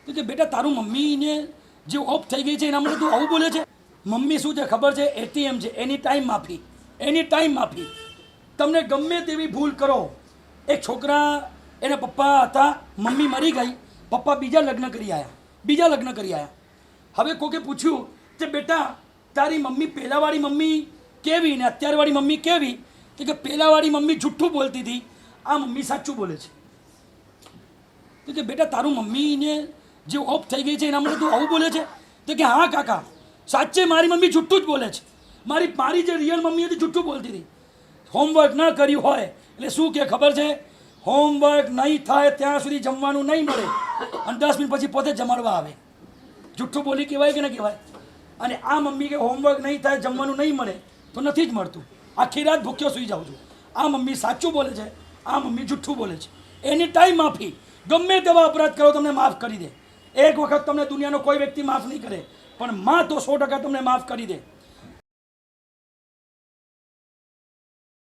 તો કે બેટા તારું મમ્મીને જે ઓફ થઈ ગઈ છે એના માટે તું આવું બોલે છે. મમ્મી શું છે ખબર છે? એટીએમ છે, એની ટાઈમ માફી, એની ટાઈમ માફી. તમને ગમે તેવી ભૂલ કરો. એક છોકરા એના પપ્પા હતા, મમ્મી મરી ગઈ, પપ્પા બીજા લગ્ન કરી આવ્યા. હવે કોકે પૂછ્યું કે બેટા તારી મમ્મી પહેલાંવાળી મમ્મી કેવી ને અત્યારવાળી મમ્મી કેવી? કે પહેલાંવાળી મમ્મી જુઠ્ઠું બોલતી હતી, આ મમ્મી સાચું બોલે છે. તો કે બેટા તારું મમ્મીને જે ઓફ થઈ ગઈ છે એના માટે તું આવું બોલે છે? તો કે હા કાકા, સાચે મારી મમ્મી જુઠ્ઠું જ બોલે છે. મારી જે રિયલ મમ્મી હતી જુઠ્ઠું બોલતી હતી. હોમવર્ક ન કર્યું હોય એટલે શું કે ખબર છે? હોમવર્ક નહીં થાય ત્યાં સુધી જમવાનું નહીં મળે અને 10 મિનિટ પછી પોતે જમાડવા આવે. જુઠ્ઠું બોલી કહેવાય કે ન કહેવાય? અને આ મમ્મી કે હોમવર્ક નહીં થાય જમવાનું નહીં મળે તો નથી જ મળતું, આખી રાત ભૂખ્યો સૂઈ જાઉં છું. આ મમ્મી સાચું બોલે છે, આ મમ્મી જુઠ્ઠું બોલે છે. એની ટાઈમ માફી. ગમે તેવા અપરાધ કરો તમને માફ કરી દે. એક વખત તમને દુનિયાનો કોઈ વ્યક્તિ માફ નહીં કરે, પણ માં તો 100% તમને માફ કરી દે.